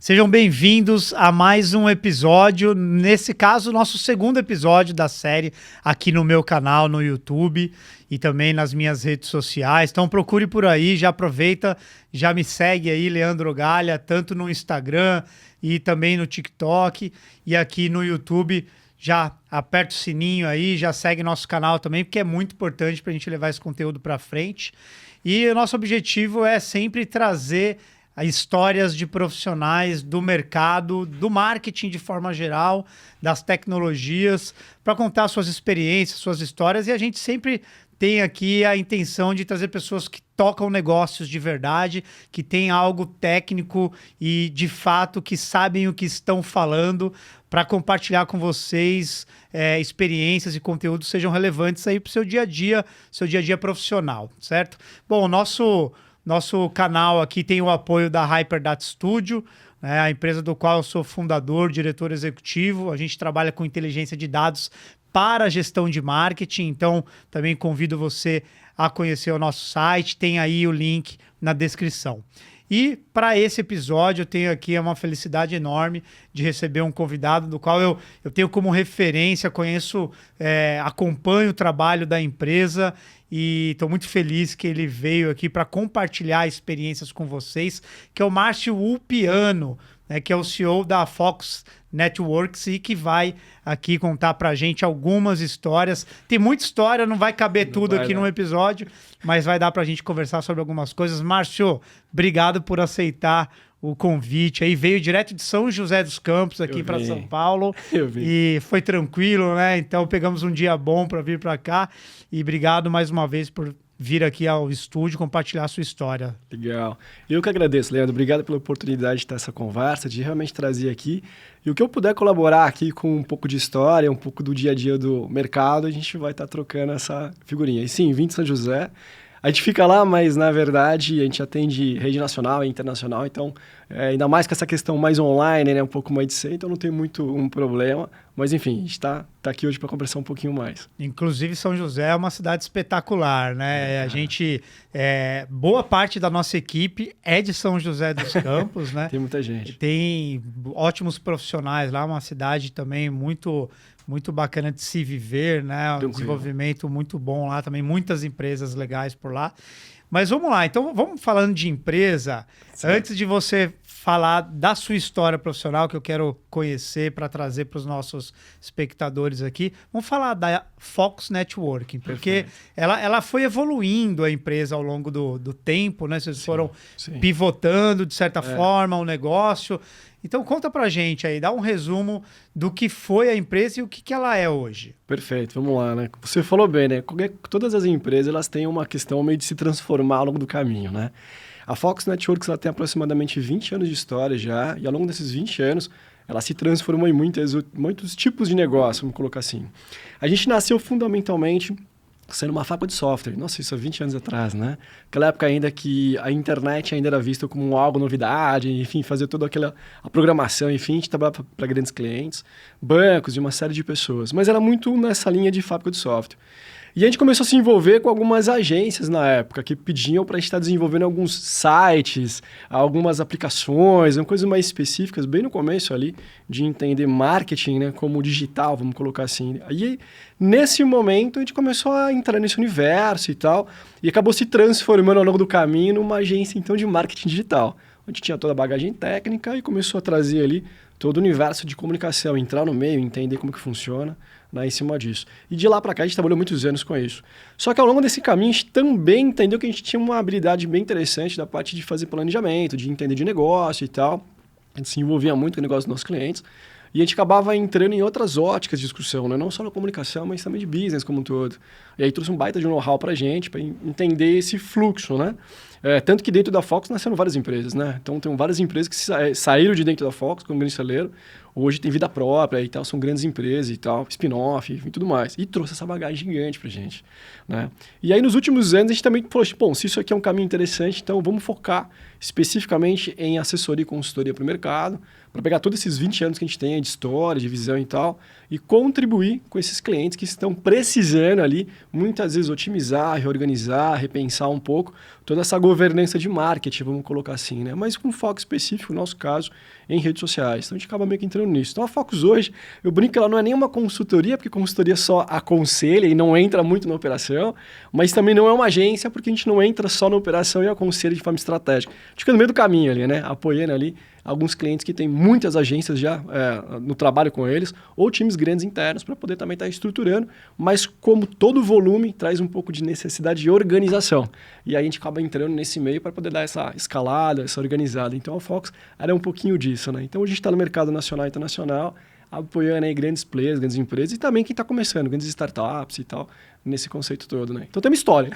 Sejam bem-vindos a mais um episódio, nesse caso, nosso segundo episódio da série aqui no meu canal, no YouTube e também nas minhas redes sociais. Então procure por aí, já aproveita, já me segue aí, Leandro Galha, tanto no Instagram e também no TikTok e aqui no YouTube. Já aperta o sininho aí, já segue nosso canal também, porque é muito importante para a gente levar esse conteúdo para frente. E o nosso objetivo é sempre trazer histórias de profissionais do mercado, do marketing de forma geral, das tecnologias, para contar suas experiências, suas histórias. E a gente sempre tem aqui a intenção de trazer pessoas que tocam negócios de verdade, que têm algo técnico e, de fato, que sabem o que estão falando, para compartilhar com vocês experiências e conteúdos que sejam relevantes aí para o seu dia a dia profissional, certo? Bom, Nosso canal aqui tem o apoio da HyperData Studio, né, a empresa do qual eu sou fundador, diretor executivo. A gente trabalha com inteligência de dados para a gestão de marketing, então também convido você a conhecer o nosso site, tem aí o link na descrição. E para esse episódio eu tenho aqui uma felicidade enorme de receber um convidado do qual eu tenho como referência, acompanho o trabalho da empresa e estou muito feliz que ele veio aqui para compartilhar experiências com vocês, que é o Márcio Ulpiano, né, que é o CEO da Fox Networks e que vai aqui contar pra gente algumas histórias. Tem muita história, não vai caber tudo aqui num episódio, mas vai dar pra gente conversar sobre algumas coisas. Márcio, obrigado por aceitar o convite aí. Veio direto de São José dos Campos aqui para São Paulo. E foi tranquilo, né? Então pegamos um dia bom para vir para cá. E obrigado mais uma vez por vir aqui ao estúdio compartilhar a sua história. Legal. Eu que agradeço, Leandro. Obrigado pela oportunidade de ter essa conversa, de realmente trazer aqui. E o que eu puder colaborar aqui com um pouco de história, um pouco do dia a dia do mercado, a gente vai estar trocando essa figurinha. E sim, vim de São José. A gente fica lá, mas na verdade a gente atende rede nacional e internacional, então ainda mais com essa questão mais online, né, um pouco mais de ser, então não tem muito um problema. Mas enfim, a gente está aqui hoje para conversar um pouquinho mais. Inclusive São José é uma cidade espetacular, né? Boa parte da nossa equipe é de São José dos Campos, né? Tem muita gente. Tem ótimos profissionais lá, uma cidade também muito bacana de se viver, né? Um desenvolvimento muito bom lá também, muitas empresas legais por lá. Mas vamos lá, então vamos falando de empresa. Sim. Antes de você falar da sua história profissional, que eu quero conhecer para trazer para os nossos espectadores aqui, vamos falar da Fox Networking, porque ela foi evoluindo a empresa ao longo do tempo, né? Vocês foram pivotando, de certa forma, o negócio. Então conta pra gente aí, dá um resumo do que foi a empresa e o que ela é hoje. Perfeito, vamos lá, né? Você falou bem, né? Todas as empresas elas têm uma questão meio de se transformar ao longo do caminho, né? A Fox Networks ela tem aproximadamente 20 anos de história já, e ao longo desses 20 anos ela se transformou em muitos tipos de negócio, vamos colocar assim. A gente nasceu fundamentalmente sendo uma fábrica de software. Nossa, isso há 20 anos atrás, né? Aquela época ainda que a internet ainda era vista como algo novidade, enfim, fazer toda a programação, enfim, a gente trabalhava para grandes clientes, bancos e uma série de pessoas. Mas era muito nessa linha de fábrica de software. E a gente começou a se envolver com algumas agências na época, que pediam para a gente estar desenvolvendo alguns sites, algumas aplicações, coisas mais específicas, bem no começo ali, de entender marketing, né, como digital, vamos colocar assim. Aí, nesse momento, a gente começou a entrar nesse universo e tal, e acabou se transformando ao longo do caminho numa agência, então, de marketing digital, onde tinha toda a bagagem técnica e começou a trazer ali todo o universo de comunicação, entrar no meio, entender como que funciona, né, em cima disso. E de lá para cá a gente trabalhou muitos anos com isso. Só que ao longo desse caminho a gente também entendeu que a gente tinha uma habilidade bem interessante da parte de fazer planejamento, de entender de negócio e tal. A gente se envolvia muito com o negócio dos nossos clientes. E a gente acabava entrando em outras óticas de discussão, né? Não só na comunicação, mas também de business como um todo. E aí trouxe um baita de know-how para a gente, para entender esse fluxo, né? Tanto que dentro da Fox nasceram várias empresas, né? Então tem várias empresas que saíram de dentro da Fox como grande celeiro, hoje tem vida própria e tal, são grandes empresas e tal, spin-off e tudo mais. E trouxe essa bagagem gigante pra gente, né? E aí nos últimos anos a gente também falou, bom, se isso aqui é um caminho interessante, então vamos focar especificamente em assessoria e consultoria para o mercado, para pegar todos esses 20 anos que a gente tem de história, de visão e tal, e contribuir com esses clientes que estão precisando ali muitas vezes otimizar, reorganizar, repensar um pouco toda essa governança de marketing, vamos colocar assim, né? Mas com foco específico, no nosso caso, em redes sociais. Então a gente acaba meio que entrando nisso. Então a Focus hoje, eu brinco que ela não é nenhuma consultoria, porque consultoria só aconselha e não entra muito na operação, mas também não é uma agência, porque a gente não entra só na operação e aconselha de forma estratégica. A gente fica no meio do caminho ali, né? Apoiando ali alguns clientes que têm muitas agências já no trabalho com eles, ou times grandes internos para poder também estar estruturando, mas como todo volume traz um pouco de necessidade de organização. E aí a gente acaba entrando nesse meio para poder dar essa escalada, essa organizada. Então a Fox era um pouquinho disso, né? Então a gente está no mercado nacional e internacional, apoiando aí grandes players, grandes empresas e também quem está começando, grandes startups e tal, nesse conceito todo, né? Então tem uma história.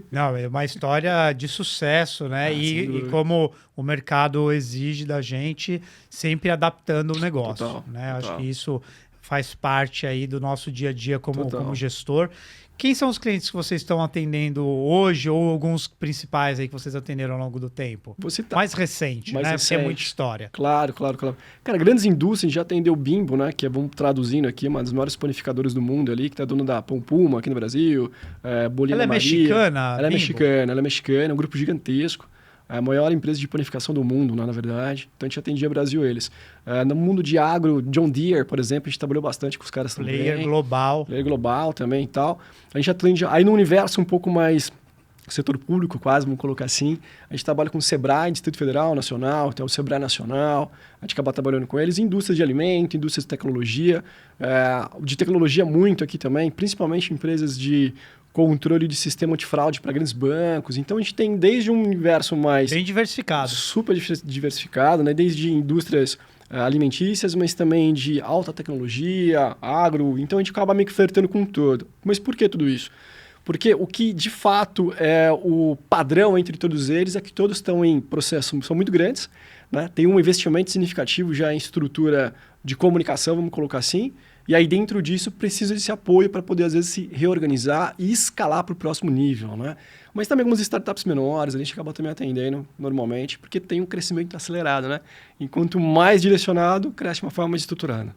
Não, é uma história de sucesso, né? E como o mercado exige da gente, sempre adaptando o negócio, Total, né? total. Acho que isso faz parte aí do nosso dia a dia como gestor. Quem são os clientes que vocês estão atendendo hoje ou alguns principais aí que vocês atenderam ao longo do tempo? Mais recente, né? Porque é muita história. Claro. Cara, grandes indústrias, a gente já atendeu o Bimbo, né? Que vamos traduzindo aqui, uma das maiores panificadoras do mundo ali, que tá dona da Pão Puma aqui no Brasil, Bolina Maria. Mexicana? Ela é mexicana, é um grupo gigantesco. É a maior empresa de panificação do mundo, né, na verdade. Então a gente atendia Brasil eles. No mundo de agro, John Deere, por exemplo, a gente trabalhou bastante com os caras também. Player global também e tal. A gente atende aí no universo um pouco mais setor público quase, vamos colocar assim. A gente trabalha com o Sebrae, Distrito Federal, Nacional, tem o Sebrae Nacional. A gente acaba trabalhando com eles. Indústrias de alimento, indústrias de tecnologia. De tecnologia muito aqui também, principalmente empresas de controle de sistema antifraude para grandes bancos. Então, a gente tem desde um universo mais... bem diversificado. Super diversificado, né? Desde indústrias alimentícias, mas também de alta tecnologia, agro. Então, a gente acaba meio que flertando com todo. Mas por que tudo isso? Porque o que, de fato, é o padrão entre todos eles é que todos estão em processos, são muito grandes, né? Tem um investimento significativo já em estrutura de comunicação, vamos colocar assim, e aí dentro disso precisa desse apoio para poder, às vezes, se reorganizar e escalar para o próximo nível, né? Mas também algumas startups menores, a gente acaba também atendendo normalmente, porque tem um crescimento acelerado, né? Enquanto mais direcionado, cresce de uma forma mais estruturada.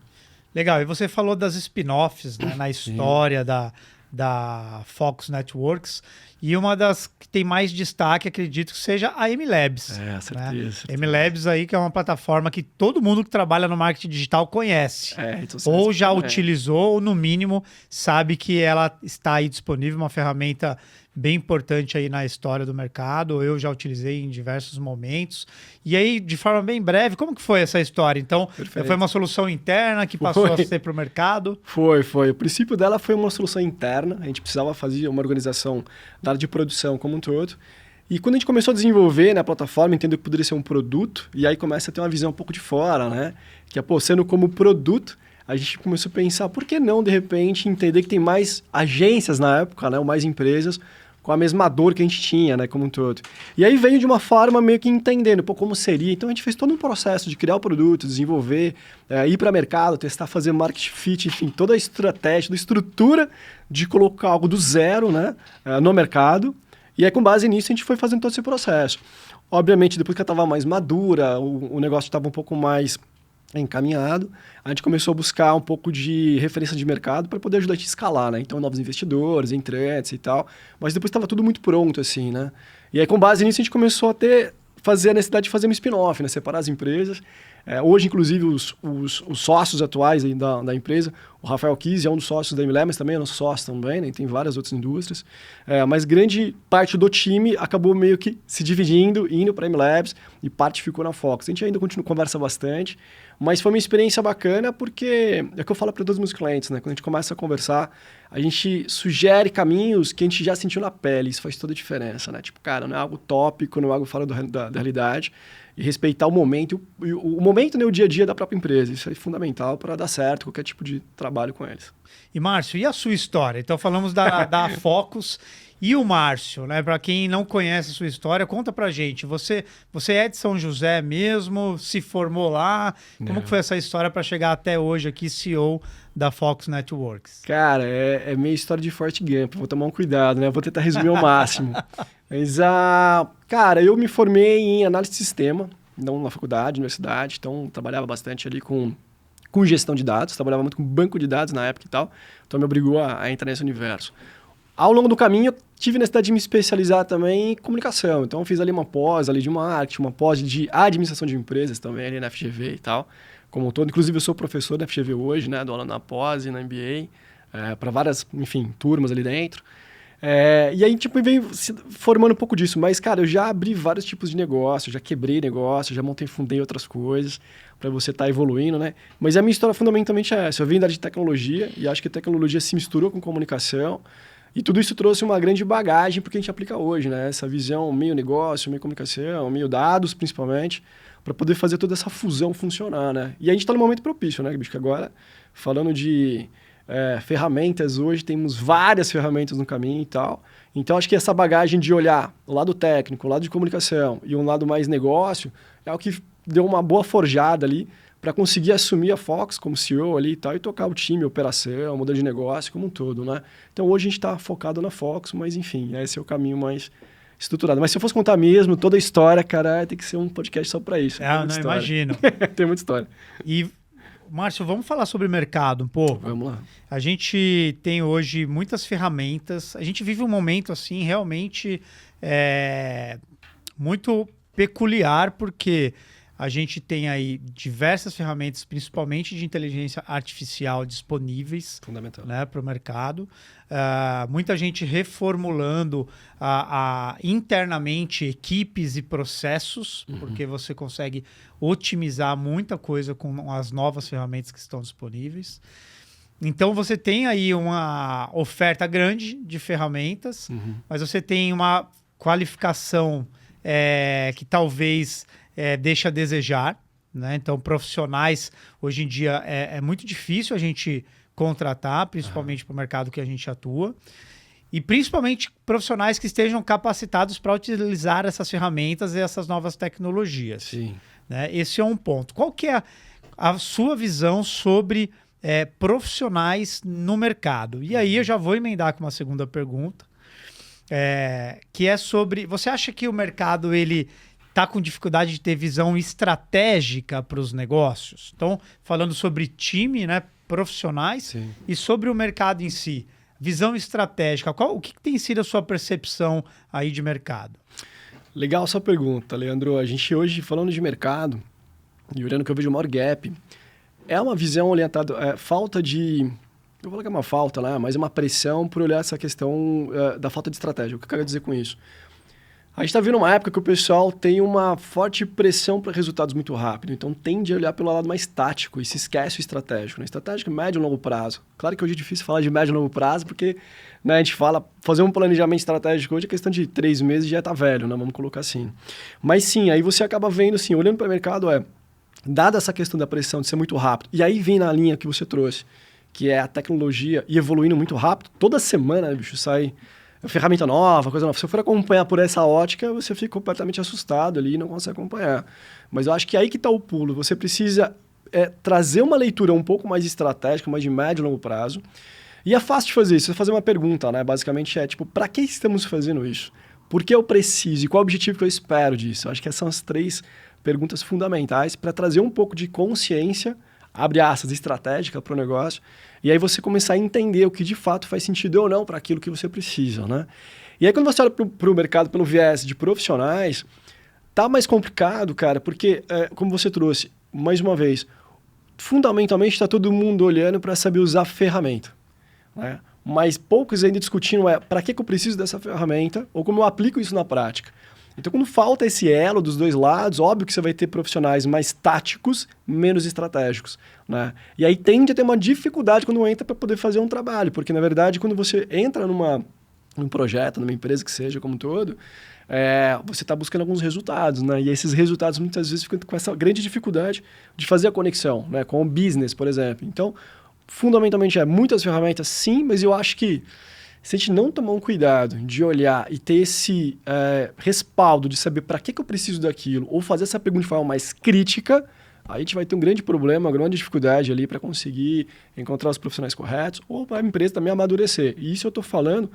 Legal, e você falou das spin-offs, né, na história da Fox Networks, e uma das que tem mais destaque, acredito que seja a MLabs. Certeza. Né? MLabs aí, que é uma plataforma que todo mundo que trabalha no marketing digital conhece. Ou já utilizou, ou no mínimo sabe que ela está aí disponível, uma ferramenta bem importante aí na história do mercado. Eu já utilizei em diversos momentos. E aí, de forma bem breve, como que foi essa história? Então, foi uma solução interna que passou a ser para o mercado? Foi. O princípio dela foi uma solução interna. A gente precisava fazer uma organização da área de produção como um todo. E quando a gente começou a desenvolver, né, a plataforma, entendeu que poderia ser um produto, e aí começa a ter uma visão um pouco de fora, né? Que é, sendo como produto, a gente começou a pensar, por que não, de repente, entender que tem mais agências na época, né, ou mais empresas, com a mesma dor que a gente tinha, né, como um todo. E aí veio de uma forma meio que entendendo, como seria. Então a gente fez todo um processo de criar o produto, desenvolver, ir para mercado, testar, fazer market fit, enfim, toda a estratégia, toda a estrutura de colocar algo do zero, né, no mercado. E aí com base nisso a gente foi fazendo todo esse processo. Obviamente, depois que ela estava mais madura, o negócio estava um pouco mais encaminhado, a gente começou a buscar um pouco de referência de mercado para poder ajudar a gente a escalar, né? Então, novos investidores, entrantes e tal. Mas depois estava tudo muito pronto, assim, né? E aí, com base nisso, a gente começou a fazer a necessidade de fazer um spin-off, né? Separar as empresas. Hoje, inclusive, os sócios atuais aí da empresa, o Rafael Kise é um dos sócios da MLabs, mas também é nosso sócio também, né? Tem várias outras indústrias. Mas grande parte do time acabou meio que se dividindo, indo para a MLabs, e parte ficou na Fox. A gente ainda conversa bastante, mas foi uma experiência bacana porque é o que eu falo para todos os meus clientes, né? Quando a gente começa a conversar, a gente sugere caminhos que a gente já sentiu na pele. Isso faz toda a diferença, né? Tipo, cara, não é algo tópico, não é algo fora da realidade. E respeitar o momento, o momento, né, o dia a dia da própria empresa. Isso é fundamental para dar certo qualquer tipo de trabalho com eles. E, Márcio, e a sua história? Então, falamos da Focus. E o Márcio, né? Para quem não conhece a sua história, conta pra gente. Você é de São José mesmo? Se formou lá? Como que foi essa história para chegar até hoje aqui, CEO da Fox Networks? Cara, é meio história de Forrest Gump. Vou tomar um cuidado, né? Vou tentar resumir ao máximo. Mas, cara, eu me formei em análise de sistema, não na faculdade, universidade. Então, trabalhava bastante ali com gestão de dados. Trabalhava muito com banco de dados na época e tal. Então, me obrigou a entrar nesse universo. Ao longo do caminho, eu tive necessidade de me especializar também em comunicação. Então, eu fiz ali uma pós ali de marketing, uma pós de administração de empresas também ali na FGV e tal, como um todo. Inclusive, eu sou professor da FGV hoje, né? Dou aula na pós e na MBA, para várias, enfim, turmas ali dentro. E aí, tipo, vem se formando um pouco disso. Mas, cara, eu já abri vários tipos de negócio, já quebrei negócio, já fundei outras coisas para você estar evoluindo, né? Mas a minha história fundamentalmente é essa. Eu vim da área de tecnologia e acho que a tecnologia se misturou com comunicação. E tudo isso trouxe uma grande bagagem porque a gente aplica hoje, né? Essa visão meio negócio, meio comunicação, meio dados, principalmente, para poder fazer toda essa fusão funcionar, né? E a gente está no momento propício, né, bicho? Que agora, falando de ferramentas, hoje temos várias ferramentas no caminho e tal. Então, acho que essa bagagem de olhar o lado técnico, o lado de comunicação e um lado mais negócio é o que deu uma boa forjada ali para conseguir assumir a Fox como CEO ali e tal, e tocar o time, a operação, modelo de negócio como um todo, né? Então, hoje a gente está focado na Fox, mas enfim, esse é o caminho mais estruturado. Mas se eu fosse contar mesmo toda a história, cara, tem que ser um podcast só para isso. Eu não imagino. Tem muita história. E, Márcio, vamos falar sobre mercado um pouco? Vamos lá. A gente tem hoje muitas ferramentas. A gente vive um momento, assim, realmente muito peculiar, porque a gente tem aí diversas ferramentas, principalmente de inteligência artificial, disponíveis, fundamental, né, para o mercado. Muita gente reformulando internamente equipes e processos, porque você consegue otimizar muita coisa com as novas ferramentas que estão disponíveis. Então, você tem aí uma oferta grande de ferramentas, mas você tem uma qualificação que talvez deixa a desejar, né? Então, profissionais, hoje em dia, é muito difícil a gente contratar, principalmente para o mercado que a gente atua, e principalmente profissionais que estejam capacitados para utilizar essas ferramentas e essas novas tecnologias. Sim. Né? Esse é um ponto. Qual que é a sua visão sobre profissionais no mercado? E aí eu já vou emendar com uma segunda pergunta, que é sobre... Você acha que o mercado ele está com dificuldade de ter visão estratégica para os negócios? Então, falando sobre time, né, profissionais, Sim. E sobre o mercado em si. Visão estratégica. O que tem sido a sua percepção aí de mercado? Legal sua pergunta, Leandro. A gente hoje, falando de mercado, e olhando que eu vejo o maior gap, é uma visão orientada, falta de... Eu vou falar que é uma falta, né? Mas é uma pressão por olhar essa questão da falta de estratégia. O que eu quero dizer com isso? A gente está vendo uma época que o pessoal tem uma forte pressão para resultados muito rápido, então tende a olhar pelo lado mais tático e se esquece o estratégico. Né? Estratégico é médio e longo prazo. Claro que hoje é difícil falar de médio e longo prazo, porque a gente fala, fazer um planejamento estratégico hoje é questão de 3 meses já está velho, né? Vamos colocar assim. Mas sim, aí você acaba vendo, assim, olhando para o mercado, dada essa questão da pressão de ser muito rápido, e aí vem na linha que você trouxe, que é a tecnologia e evoluindo muito rápido, toda semana, bicho, sai ferramenta nova, coisa nova. Se eu for acompanhar por essa ótica, você fica completamente assustado ali e não consegue acompanhar. Mas eu acho que aí que está o pulo. Você precisa trazer uma leitura um pouco mais estratégica, mais de médio e longo prazo. E é fácil de fazer isso. Você fazer uma pergunta, né? Basicamente para que estamos fazendo isso? Por que eu preciso? E qual é o objetivo que eu espero disso? Eu acho que essas são as 3 perguntas fundamentais para trazer um pouco de consciência, abre aspas, estratégica para o negócio, e aí você começar a entender o que de fato faz sentido ou não para aquilo que você precisa, né? E aí quando você olha para o mercado pelo viés de profissionais, tá mais complicado, cara, porque, como você trouxe, mais uma vez, fundamentalmente está todo mundo olhando para saber usar a ferramenta, né? Mas poucos ainda discutindo para que eu preciso dessa ferramenta ou como eu aplico isso na prática. Então, quando falta esse elo dos dois lados, óbvio que você vai ter profissionais mais táticos, menos estratégicos, né? E aí tende a ter uma dificuldade quando entra para poder fazer um trabalho, porque, na verdade, quando você entra num projeto, numa empresa que seja como um todo, você está buscando alguns resultados, né? E esses resultados muitas vezes ficam com essa grande dificuldade de fazer a conexão, né? Com o business, por exemplo. Então, fundamentalmente, muitas ferramentas, sim, mas eu acho que se a gente não tomar um cuidado de olhar e ter esse respaldo de saber para que eu preciso daquilo, ou fazer essa pergunta de forma mais crítica, aí a gente vai ter um grande problema, uma grande dificuldade ali para conseguir encontrar os profissionais corretos, ou para a empresa também amadurecer. E isso eu estou falando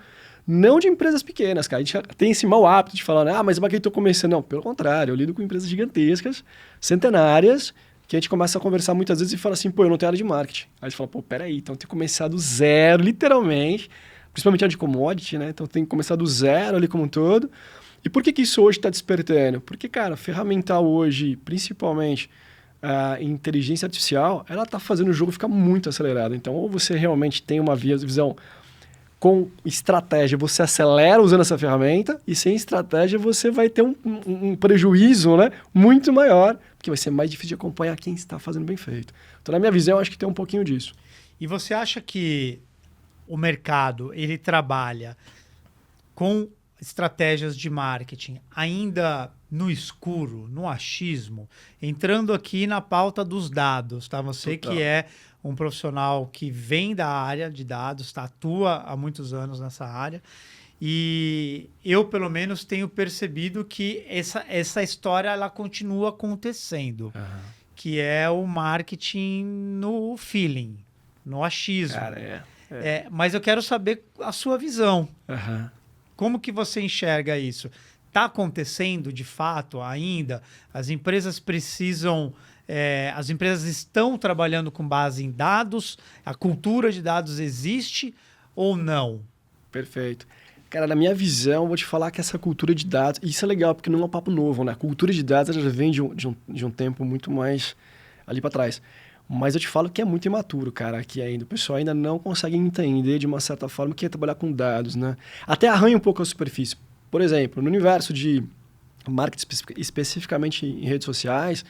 não de empresas pequenas, cara. A gente tem esse mau hábito de falar, mas eu estou começando. Não, pelo contrário, eu lido com empresas gigantescas, centenárias, que a gente começa a conversar muitas vezes e fala assim, eu não tenho área de marketing. Aí você fala, peraí, então eu tenho que começar do zero, literalmente, principalmente a de commodity, né? Então tem que começar do zero ali como um todo. E por que isso hoje está despertando? Porque, cara, ferramental hoje, principalmente a inteligência artificial, ela está fazendo o jogo ficar muito acelerado. Então, ou você realmente tem uma visão com estratégia, você acelera usando essa ferramenta, e sem estratégia você vai ter um prejuízo, né, muito maior, porque vai ser mais difícil de acompanhar quem está fazendo bem feito. Então, na minha visão, acho que tem um pouquinho disso. E você acha que o mercado, ele trabalha com estratégias de marketing ainda no escuro, no achismo, entrando aqui na pauta dos dados, tá? Você Total. que é um profissional que vem da área de dados, tá? Atua há muitos anos nessa área, e eu, pelo menos, tenho percebido que essa história ela continua acontecendo, que é o marketing no feeling, no achismo. Cara, Mas eu quero saber a sua visão. Aham. Como que você enxerga isso? Está acontecendo de fato ainda? As empresas precisam... as empresas estão trabalhando com base em dados? A cultura de dados existe ou não? Perfeito. Cara, na minha visão, vou te falar que essa cultura de dados... Isso é legal, porque não é um papo novo, né? A cultura de dados ela já vem de um tempo muito mais ali para trás. Mas eu te falo que é muito imaturo, cara, aqui ainda. O pessoal ainda não consegue entender, de uma certa forma, o que é trabalhar com dados, né? Até arranha um pouco a superfície. Por exemplo, no universo de marketing, especificamente em redes sociais,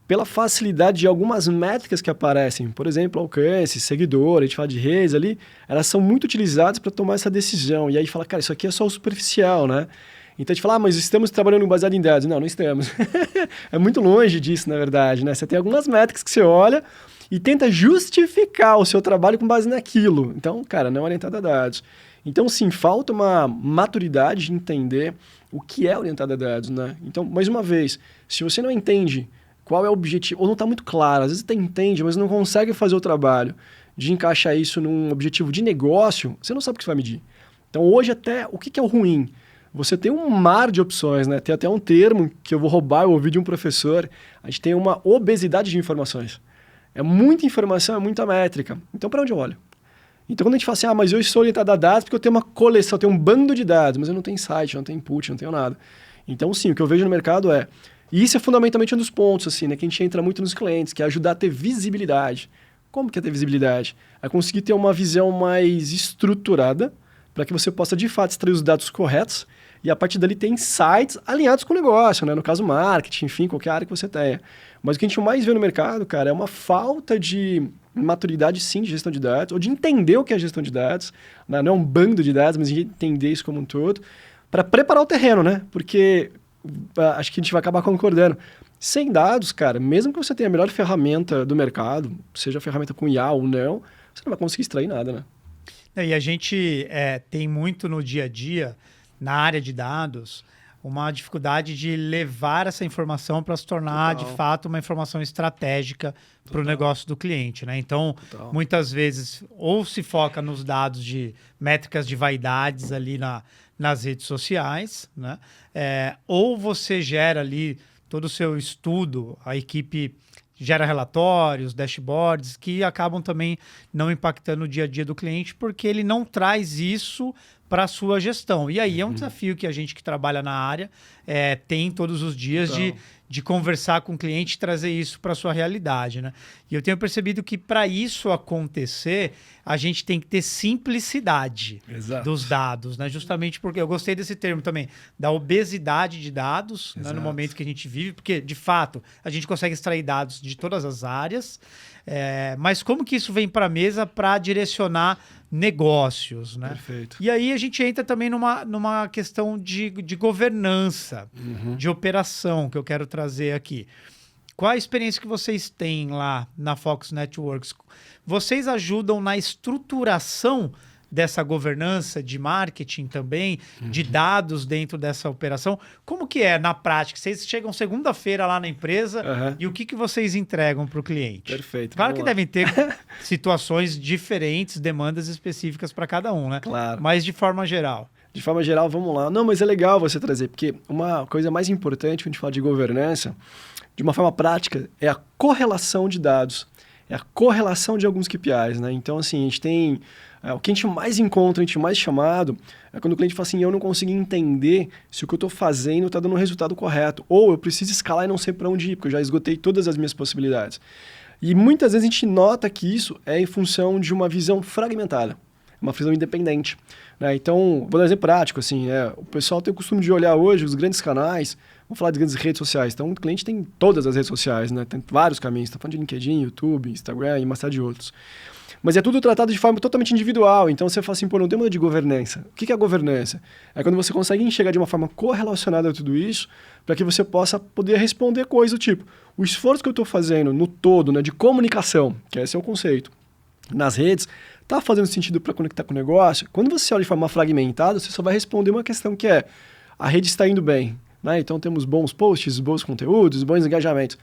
pela facilidade de algumas métricas que aparecem, por exemplo, alcance, seguidor, a gente fala de redes ali, elas são muito utilizadas para tomar essa decisão. E aí fala, cara, isso aqui é só o superficial, né? Então a gente fala, mas estamos trabalhando baseado em dados. Não, não estamos. É muito longe disso, na verdade, né? Você tem algumas métricas que você olha e tenta justificar o seu trabalho com base naquilo. Então, cara, não é orientado a dados. Então, sim, falta uma maturidade de entender o que é orientado a dados, né? Então, mais uma vez, se você não entende qual é o objetivo, ou não está muito claro, às vezes você entende, mas não consegue fazer o trabalho de encaixar isso num objetivo de negócio, você não sabe o que você vai medir. Então, hoje até, o que é o ruim? Você tem um mar de opções, né? Tem até um termo que eu vou roubar, eu ouvi de um professor. A gente tem uma obesidade de informações. É muita informação, é muita métrica. Então, para onde eu olho? Então, quando a gente fala assim, mas eu sou orientado a dados porque eu tenho uma coleção, eu tenho um bando de dados, mas eu não tenho site, não tenho input, não tenho nada. Então, sim, o que eu vejo no mercado e isso é fundamentalmente um dos pontos, assim, né? Que a gente entra muito nos clientes, que é ajudar a ter visibilidade. Como que é ter visibilidade? É conseguir ter uma visão mais estruturada para que você possa, de fato, extrair os dados corretos e, a partir dali, ter insights alinhados com o negócio, né? No caso, marketing, enfim, qualquer área que você tenha. Mas o que a gente mais vê no mercado, cara, é uma falta de maturidade, sim, de gestão de dados, ou de entender o que é gestão de dados, né? Não é um bando de dados, mas de entender isso como um todo, para preparar o terreno, né? Porque acho que a gente vai acabar concordando. Sem dados, cara, mesmo que você tenha a melhor ferramenta do mercado, seja a ferramenta com IA ou não, você não vai conseguir extrair nada, né? E a gente tem muito no dia a dia, na área de dados, uma dificuldade de levar essa informação para se tornar, de fato, uma informação estratégica para o negócio do cliente, né? Então, muitas vezes, ou se foca nos dados de métricas de vaidades ali nas redes sociais, né? Ou você gera ali todo o seu estudo, a equipe gera relatórios, dashboards, que acabam também não impactando o dia a dia do cliente, porque ele não traz isso para a sua gestão. E aí é um desafio que a gente que trabalha na área tem todos os dias de conversar com o cliente e trazer isso para a sua realidade, né? E eu tenho percebido que para isso acontecer, a gente tem que ter simplicidade dos dados, né? Justamente porque eu gostei desse termo também, da obesidade de dados, né? No momento que a gente vive, porque, de fato, a gente consegue extrair dados de todas as áreas, mas como que isso vem para a mesa para direcionar negócios, né? Perfeito. E aí a gente entra também numa questão de governança, de operação, que eu quero trazer aqui. Qual a experiência que vocês têm lá na Fox Networks? Vocês ajudam na estruturação dessa governança de marketing também, de dados dentro dessa operação? Como que é na prática? Vocês chegam segunda-feira lá na empresa e o que vocês entregam para o cliente? Perfeito. Claro que devem ter situações diferentes, demandas específicas para cada um, né? Claro. Mas de forma geral. De forma geral, vamos lá. Não, mas é legal você trazer, porque uma coisa mais importante quando a gente fala de governança, de uma forma prática, é a correlação de dados. É a correlação de alguns KPIs, né? Então, assim, a gente tem O que a gente mais encontra, a gente mais chamado, é quando o cliente fala assim, eu não consigo entender se o que eu estou fazendo está dando o resultado correto. Ou eu preciso escalar e não sei para onde ir, porque eu já esgotei todas as minhas possibilidades. E muitas vezes a gente nota que isso é em função de uma visão fragmentada, uma visão independente. Né? Então, vou dar um exemplo prático. Assim, o pessoal tem o costume de olhar hoje os grandes canais, vamos falar de grandes redes sociais. Então, o cliente tem todas as redes sociais, né? Tem vários caminhos. Está falando de LinkedIn, YouTube, Instagram e uma série de outros. Mas é tudo tratado de forma totalmente individual. Então, você fala assim, pô, não tem uma de governança. O que é a governança? É quando você consegue enxergar de uma forma correlacionada a tudo isso, para que você possa poder responder coisas do tipo, o esforço que eu estou fazendo no todo, né, de comunicação, que esse é o conceito, nas redes, está fazendo sentido para conectar com o negócio? Quando você olha de forma fragmentada, você só vai responder uma questão que é, a rede está indo bem, né? Então temos bons posts, bons conteúdos, bons engajamentos.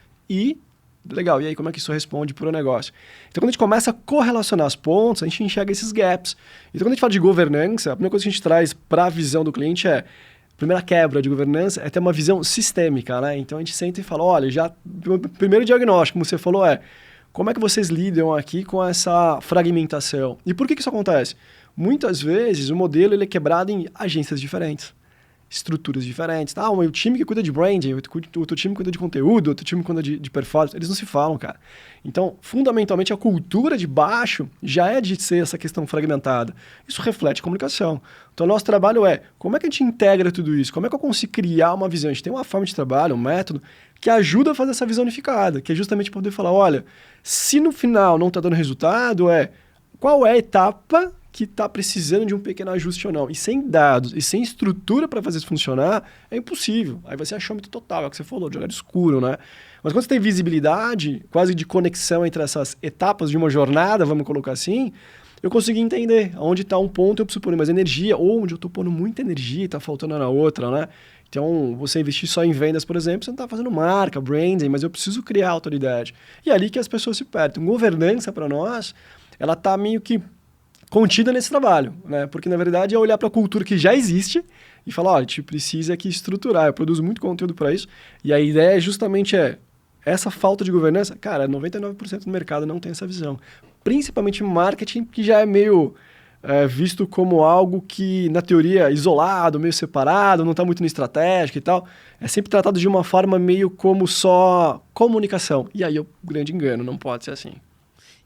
Legal, e aí como é que isso responde para o negócio? Então quando a gente começa a correlacionar as pontas, a gente enxerga esses gaps. Então quando a gente fala de governança, a primeira coisa que a gente traz para a visão do cliente é, a primeira quebra de governança é ter uma visão sistêmica, né? Então a gente senta e fala, olha, o primeiro diagnóstico, como você falou, como é que vocês lidam aqui com essa fragmentação? E por que isso acontece? Muitas vezes o modelo ele é quebrado em agências diferentes, estruturas diferentes. O time que cuida de branding, outro time cuida de conteúdo, outro time cuida de performance. Eles não se falam, cara. Então, fundamentalmente, a cultura de baixo já é de ser essa questão fragmentada. Isso reflete comunicação. Então, o nosso trabalho é, como é que a gente integra tudo isso? Como é que eu consigo criar uma visão? A gente tem uma forma de trabalho, um método, que ajuda a fazer essa visão unificada, que é justamente poder falar, olha, se no final não está dando resultado, qual é a etapa que está precisando de um pequeno ajuste ou não. E sem dados e sem estrutura para fazer isso funcionar, é impossível. Aí vai ser achômetro total, é o que você falou, de olhar escuro, né? Mas quando você tem visibilidade, quase de conexão entre essas etapas de uma jornada, vamos colocar assim, eu consegui entender onde está um ponto eu preciso pôr mais energia, ou onde eu estou pondo muita energia e está faltando na outra, né? Então, você investir só em vendas, por exemplo, você não está fazendo marca, branding, mas eu preciso criar autoridade. E é ali que as pessoas se perdem. Então, governança, para nós, ela está meio que contida nesse trabalho, né? Porque, na verdade, é olhar para a cultura que já existe e falar, olha, a gente precisa aqui estruturar. Eu produzo muito conteúdo para isso. E a ideia justamente essa falta de governança. Cara, 99% do mercado não tem essa visão. Principalmente marketing, que já é meio visto como algo que, na teoria, isolado, meio separado, não está muito no estratégico e tal. É sempre tratado de uma forma meio como só comunicação. E aí é o grande engano, não pode ser assim.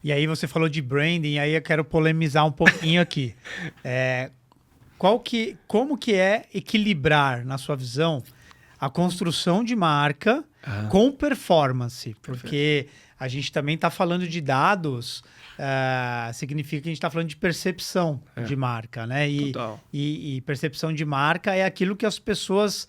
E aí você falou de branding, aí eu quero polemizar um pouquinho aqui. Como que é equilibrar, na sua visão, a construção de marca com performance? Porque a gente também está falando de dados, significa que a gente está falando de percepção de marca, né? E percepção de marca é aquilo que as pessoas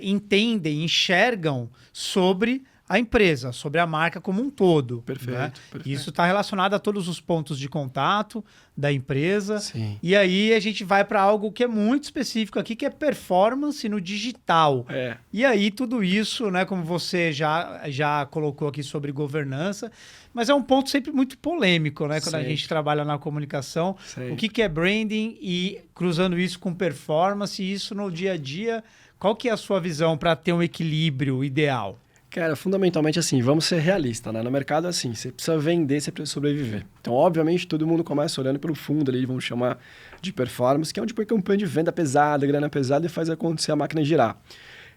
entendem, enxergam sobre a empresa, sobre a marca como um todo. Perfeito, né? perfeito. Isso está relacionado a todos os pontos de contato da empresa. Sim. E aí a gente vai para algo que é muito específico aqui, que é performance no digital. E aí tudo isso, né, como você já colocou aqui sobre governança, mas é um ponto sempre muito polêmico, né? Quando a gente trabalha na comunicação. Sempre. O que é branding e cruzando isso com performance, isso no dia a dia, qual que é a sua visão para ter um equilíbrio ideal? Cara, fundamentalmente assim, vamos ser realistas, né? No mercado, assim, você precisa vender, você precisa sobreviver. Então, obviamente, todo mundo começa olhando pelo fundo ali, vamos chamar de performance, que é onde põe campanha de venda pesada, grana pesada e faz acontecer a máquina girar.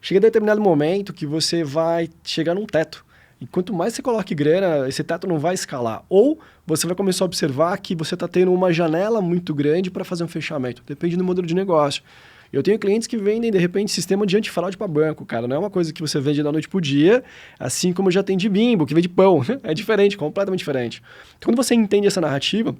Chega a determinado momento que você vai chegar num teto. E quanto mais você coloca grana, esse teto não vai escalar. Ou você vai começar a observar que você está tendo uma janela muito grande para fazer um fechamento. Depende do modelo de negócio. Eu tenho clientes que vendem, de repente, sistema de antifraude para banco, cara. Não é uma coisa que você vende da noite pro dia, assim como já tem de bimbo, que vende pão. É diferente, completamente diferente. Então, quando você entende essa narrativa,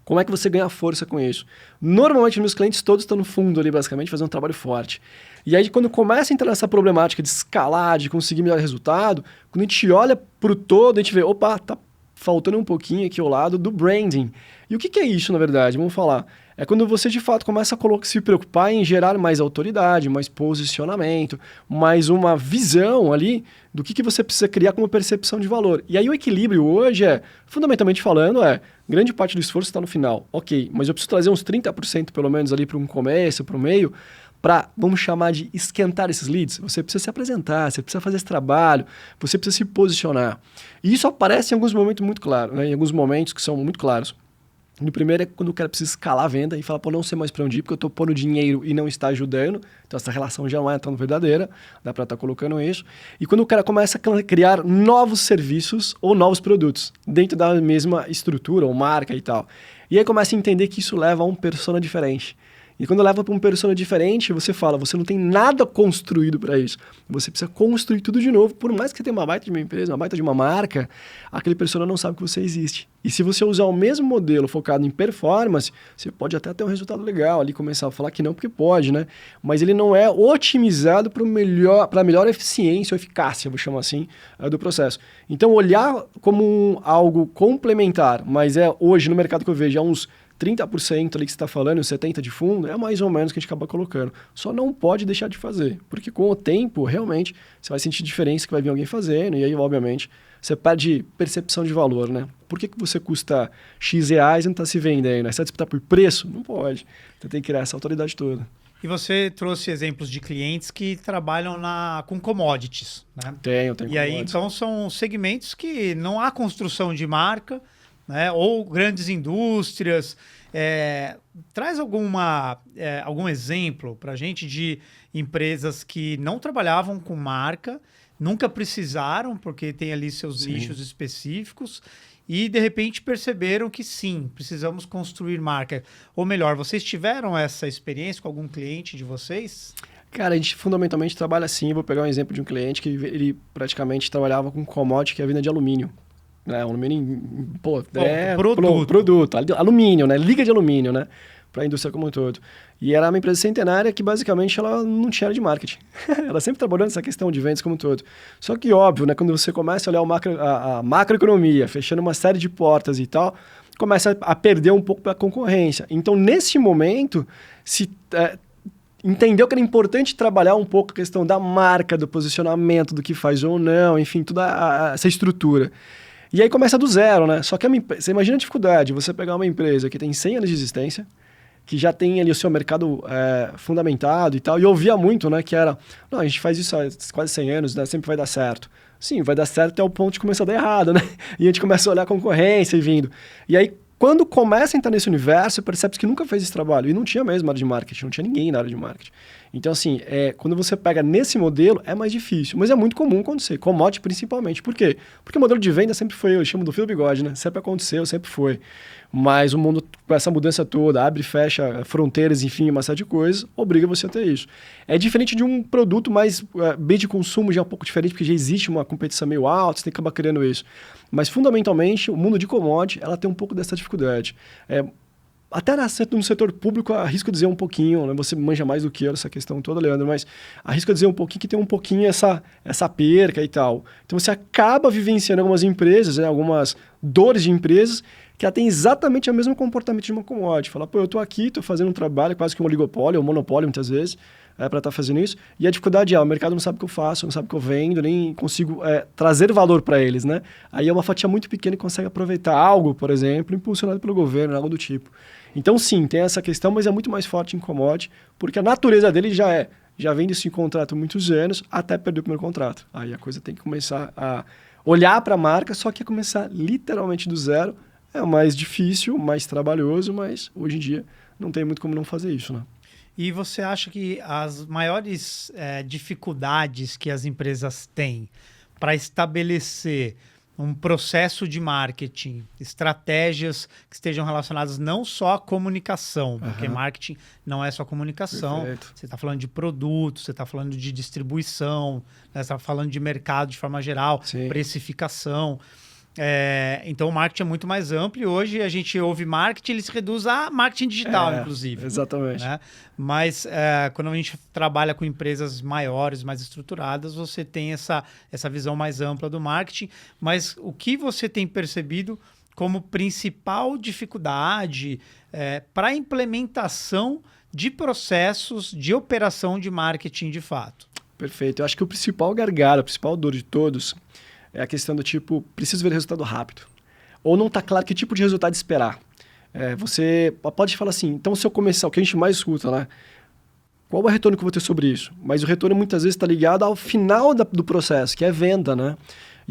como é que você ganha força com isso? Normalmente, meus clientes todos estão no fundo ali, basicamente, fazendo um trabalho forte. E aí, quando começa a entrar nessa problemática de escalar, de conseguir melhor resultado, quando a gente olha pro todo, a gente vê, opa, tá faltando um pouquinho aqui ao lado do branding. E o que é isso, na verdade? Vamos falar. É quando você, de fato, começa a se preocupar em gerar mais autoridade, mais posicionamento, mais uma visão ali do que você precisa criar como percepção de valor. E aí o equilíbrio hoje fundamentalmente falando, grande parte do esforço está no final. Ok, mas eu preciso trazer uns 30% pelo menos ali para um começo, para o meio, para, vamos chamar de esquentar esses leads. Você precisa se apresentar, você precisa fazer esse trabalho, você precisa se posicionar. E isso aparece em alguns momentos muito claros, né? Em alguns momentos que são muito claros. No primeiro é quando o cara precisa escalar a venda e fala, pô, não sei mais para onde ir, porque eu estou pondo dinheiro e não está ajudando. Então, essa relação já não é tão verdadeira, dá para estar colocando isso. E quando o cara começa a criar novos serviços ou novos produtos dentro da mesma estrutura ou marca e tal. E aí começa a entender que isso leva a um persona diferente. E quando leva para um persona diferente, você fala, você não tem nada construído para isso. Você precisa construir tudo de novo. Por mais que você tenha uma baita de uma empresa, uma baita de uma marca, aquele persona não sabe que você existe. E se você usar o mesmo modelo focado em performance, você pode até ter um resultado legal ali, começar a falar que não, porque pode, né? Mas ele não é otimizado para a melhor eficiência ou eficácia, vou chamar assim, do processo. Então, olhar como algo complementar, mas hoje no mercado que eu vejo, uns 30% ali que você está falando, 70% de fundo, é mais ou menos o que a gente acaba colocando. Só não pode deixar de fazer, porque com o tempo, realmente, você vai sentir diferença que vai vir alguém fazendo, e aí, obviamente, você perde percepção de valor, né? Por que você custa X reais e não está se vendendo? Você vai disputar por preço? Não pode. Você tem que criar essa autoridade toda. E você trouxe exemplos de clientes que trabalham com commodities, né? Tenho E aí, então, são segmentos que não há construção de marca, né? Ou grandes indústrias. Traz algum exemplo para a gente de empresas que não trabalhavam com marca, nunca precisaram, porque tem ali seus nichos específicos, e de repente perceberam que sim, precisamos construir marca. Ou melhor, vocês tiveram essa experiência com algum cliente de vocês? Cara, a gente fundamentalmente trabalha assim. Vou pegar um exemplo de um cliente que ele praticamente trabalhava com commodity, que é a venda de alumínio. Alumínio, produto, alumínio, né? Liga de alumínio, né? Para a indústria como um todo. E era uma empresa centenária que basicamente ela não tinha área de marketing. Ela sempre trabalhou nessa questão de vendas como um todo. Só que óbvio, né? Quando você começa a olhar a macroeconomia, fechando uma série de portas e tal, começa a perder um pouco para a concorrência. Então, nesse momento, entendeu que era importante trabalhar um pouco a questão da marca, do posicionamento, do que faz ou não, enfim, toda essa estrutura. E aí começa do zero, né? Só que você imagina a dificuldade, você pegar uma empresa que tem 100 anos de existência, que já tem ali o seu mercado fundamentado e tal, e eu ouvia muito, né, que era, não, a gente faz isso há quase 100 anos, né, sempre vai dar certo. Sim, vai dar certo até o ponto de começar a dar errado, né? E a gente começa a olhar a concorrência e vindo. E aí, quando começa a entrar nesse universo, percebe que nunca fez esse trabalho. E não tinha mesmo área de marketing, não tinha ninguém na área de marketing. Então, assim, quando você pega nesse modelo, é mais difícil. Mas é muito comum acontecer, commodity principalmente. Por quê? Porque o modelo de venda sempre foi, eu chamo do fio do bigode, né? Sempre aconteceu, sempre foi. Mas o mundo, com essa mudança toda, abre e fecha fronteiras, enfim, uma série de coisas, obriga você a ter isso. É diferente de um produto mais bem de consumo, já é um pouco diferente, porque já existe uma competição meio alta, você tem que acabar criando isso. Mas, fundamentalmente, o mundo de commodity, ela tem um pouco dessa dificuldade. Até no setor público, arrisco dizer um pouquinho, né? Você manja mais do que eu essa questão toda, Leandro, mas arrisco dizer um pouquinho que tem um pouquinho essa perca e tal. Então, você acaba vivenciando algumas empresas, né? Algumas dores de empresas, que ela tem exatamente o mesmo comportamento de uma commodity. Fala, pô, eu estou aqui, estou fazendo um trabalho quase que um oligopólio, ou monopólio muitas vezes, para estar fazendo isso. E a dificuldade o mercado não sabe o que eu faço, não sabe o que eu vendo, nem consigo trazer valor para eles, né? Aí é uma fatia muito pequena que consegue aproveitar algo, por exemplo, impulsionado pelo governo, algo do tipo. Então, sim, tem essa questão, mas é muito mais forte em commodity, porque a natureza dele já vem desse contrato há muitos anos, até perder o primeiro contrato. Aí a coisa tem que começar a olhar para a marca, só que começar literalmente do zero. É mais difícil, mais trabalhoso, mas hoje em dia não tem muito como não fazer isso, né? E você acha que as maiores dificuldades que as empresas têm para estabelecer um processo de marketing, estratégias que estejam relacionadas não só à comunicação, porque marketing não é só comunicação. Perfeito. Você está falando de produtos, você está falando de distribuição, né? Você está falando de mercado de forma geral, sim, precificação. Então o marketing é muito mais amplo e hoje a gente ouve marketing, ele se reduz a marketing digital, inclusive. Exatamente. Né? Mas quando a gente trabalha com empresas maiores, mais estruturadas, você tem essa visão mais ampla do marketing. Mas o que você tem percebido como principal dificuldade para a implementação de processos de operação de marketing de fato? Perfeito. Eu acho que o principal gargalo, a principal dor de todos é a questão do tipo, preciso ver resultado rápido. Ou não está claro que tipo de resultado esperar. Você pode falar assim, então se eu começar, o que a gente mais escuta, né? Qual é o retorno que eu vou ter sobre isso? Mas o retorno muitas vezes está ligado ao final do processo, que é venda, né?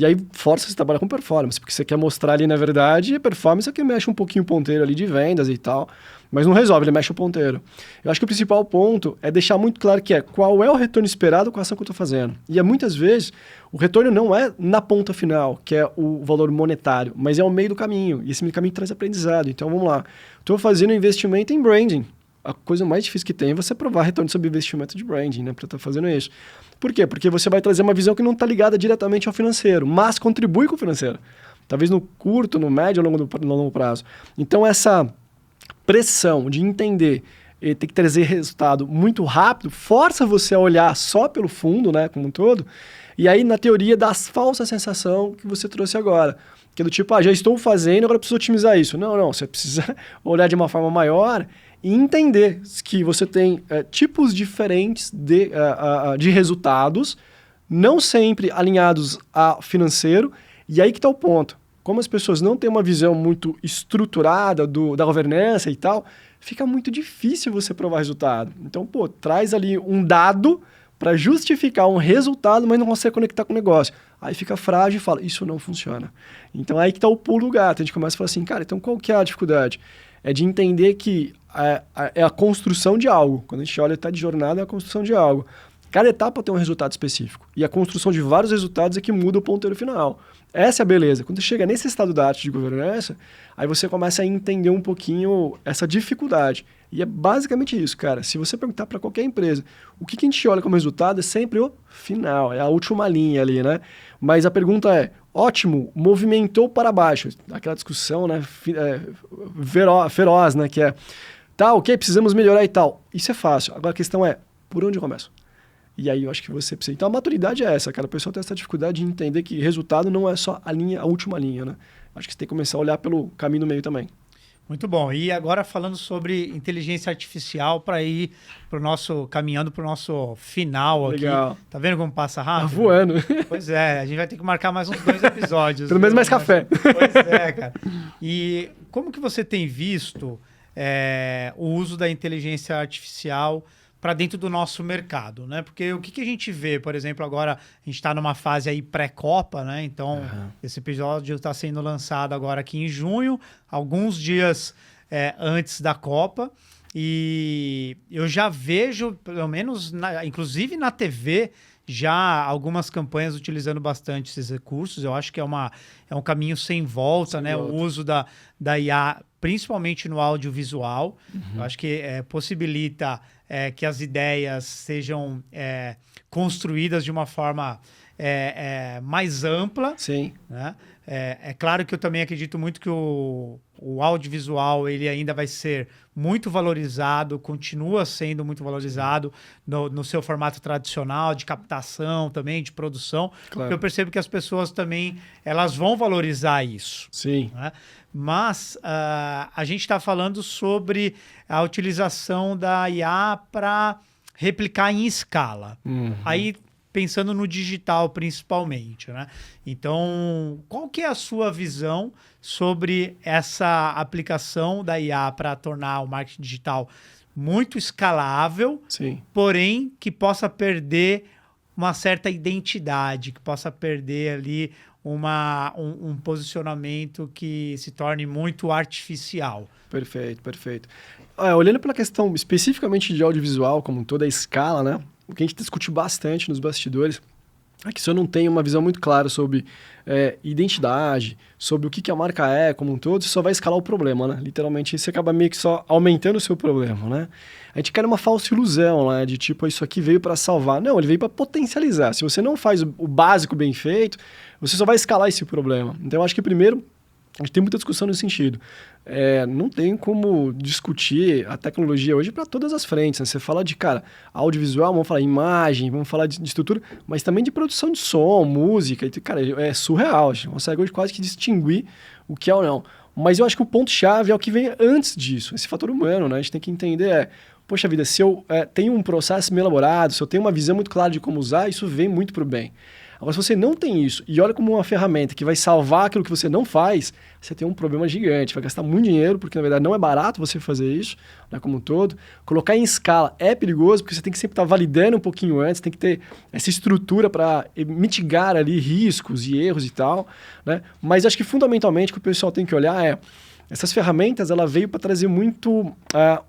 E aí força você trabalhar com performance, porque você quer mostrar ali, na verdade, a performance é que mexe um pouquinho o ponteiro ali de vendas e tal, mas não resolve, ele mexe o ponteiro. Eu acho que o principal ponto é deixar muito claro que qual é o retorno esperado com a ação que eu estou fazendo. E muitas vezes o retorno não é na ponta final, que é o valor monetário, mas é ao meio do caminho, e esse meio do caminho traz aprendizado. Então vamos lá, estou fazendo investimento em branding. A coisa mais difícil que tem é você provar retorno sobre investimento de branding, né, para estar fazendo isso. Por quê? Porque você vai trazer uma visão que não está ligada diretamente ao financeiro, mas contribui com o financeiro. Talvez no curto, no médio ou no longo prazo. Então essa pressão de entender e ter que trazer resultado muito rápido força você a olhar só pelo fundo, né, como um todo, e aí na teoria dá a falsa sensação que você trouxe agora. Que é do tipo, já estou fazendo, agora preciso otimizar isso. Não, você precisa olhar de uma forma maior e entender que você tem tipos diferentes de resultados, não sempre alinhados a financeiro, e aí que está o ponto. Como as pessoas não têm uma visão muito estruturada da governança e tal, fica muito difícil você provar resultado. Então, traz ali um dado para justificar um resultado, mas não consegue conectar com o negócio. Aí fica frágil e fala, isso não funciona. Então, aí que está o pulo do gato. A gente começa a falar assim, cara, então qual que é a dificuldade? É de entender que é a construção de algo. Quando a gente olha, está de jornada, é a construção de algo. Cada etapa tem um resultado específico. E a construção de vários resultados é que muda o ponteiro final. Essa é a beleza. Quando você chega nesse estado da arte de governança, aí você começa a entender um pouquinho essa dificuldade. E é basicamente isso, cara. Se você perguntar para qualquer empresa, o que a gente olha como resultado é sempre o final, é a última linha ali, né? Mas a pergunta é, ótimo, movimentou para baixo. Aquela discussão, né, feroz, né, que é, tá, ok, precisamos melhorar e tal. Isso é fácil. Agora a questão é, por onde eu começo? E aí eu acho que você precisa... Então a maturidade é essa, cara. A pessoa tem essa dificuldade de entender que resultado não é só a última linha, né? Acho que você tem que começar a olhar pelo caminho do meio também. Muito bom. E agora falando sobre inteligência artificial para ir caminhando para o nosso final aqui. Legal. Tá vendo como passa rápido? Tá voando. Pois é, a gente vai ter que marcar mais uns 2 episódios. Pelo menos mais café. Pois é, cara. E como que você tem visto o uso da inteligência artificial para dentro do nosso mercado, né? Porque o que a gente vê, por exemplo, agora a gente está numa fase aí pré-copa, né? Então, esse episódio está sendo lançado agora aqui em junho, alguns dias antes da Copa, e eu já vejo, pelo menos, inclusive na TV, já algumas campanhas utilizando bastante esses recursos. Eu acho que é um caminho sem volta, né? O uso da IA, principalmente no audiovisual. Eu acho que possibilita que as ideias sejam construídas de uma forma mais ampla. Sim. Né? É claro que eu também acredito muito que o audiovisual ele ainda vai ser muito valorizado, continua sendo muito valorizado no seu formato tradicional, de captação também, de produção. Claro. Eu percebo que as pessoas também elas vão valorizar isso. Sim. Né? Mas a gente está falando sobre a utilização da IA para replicar em escala. Aí pensando no digital principalmente, né? Então, qual que é a sua visão sobre essa aplicação da IA para tornar o marketing digital muito escalável, Sim. porém que possa perder uma certa identidade, que possa perder ali um posicionamento que se torne muito artificial? Perfeito, perfeito. Olhando pela questão especificamente de audiovisual, como toda a escala, né? O que a gente discute bastante nos bastidores é que se eu não tenho uma visão muito clara sobre identidade, sobre o que a marca é como um todo, você só vai escalar o problema, né? Literalmente, você acaba meio que só aumentando o seu problema, né? A gente cria uma falsa ilusão, né? De tipo, isso aqui veio para salvar. Não, ele veio para potencializar. Se você não faz o básico bem feito, você só vai escalar esse problema. Então, eu acho que primeiro, a gente tem muita discussão nesse sentido. Não tem como discutir a tecnologia hoje para todas as frentes. Né? Você fala de, audiovisual, vamos falar de imagem, vamos falar de estrutura, mas também de produção de som, música. E, cara, é surreal. A gente consegue hoje quase que distinguir o que é ou não. Mas eu acho que o ponto-chave é o que vem antes disso, esse fator humano. Né? A gente tem que entender, poxa vida, se eu tenho um processo meio elaborado, se eu tenho uma visão muito clara de como usar, isso vem muito para o bem. Agora, se você não tem isso e olha como uma ferramenta que vai salvar aquilo que você não faz, você tem um problema gigante. Vai gastar muito dinheiro, porque na verdade não é barato você fazer isso, né, como um todo. Colocar em escala é perigoso, porque você tem que sempre estar validando um pouquinho antes, tem que ter essa estrutura para mitigar ali riscos e erros e tal, né? Mas acho que fundamentalmente o que o pessoal tem que olhar é essas ferramentas, ela veio para trazer muito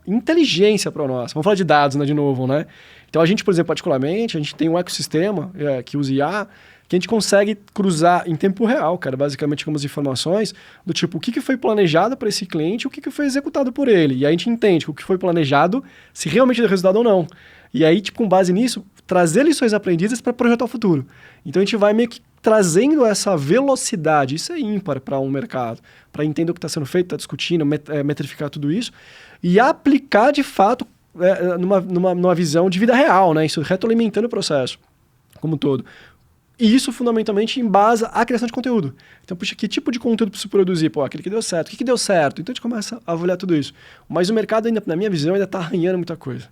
inteligência para nós. Vamos falar de dados, né, de novo, né? Então, a gente, por exemplo, particularmente, a gente tem um ecossistema que usa IA, que a gente consegue cruzar em tempo real, cara, basicamente algumas informações do tipo, o que foi planejado para esse cliente e o que foi executado por ele. E aí a gente entende que o que foi planejado, se realmente deu resultado ou não. E aí, tipo, com base nisso, trazer lições aprendidas para projetar o futuro. Então, a gente vai meio que trazendo essa velocidade, isso é ímpar para um mercado, para entender o que está sendo feito, está discutindo, metrificar tudo isso, e aplicar de fato numa visão de vida real, né? Isso retroalimentando o processo como um todo. E isso fundamentalmente embasa a criação de conteúdo. Então, puxa, que tipo de conteúdo preciso produzir? Pô, aquele que deu certo, o que deu certo? Então a gente começa a avaliar tudo isso. Mas o mercado ainda, na minha visão, ainda está arranhando muita coisa.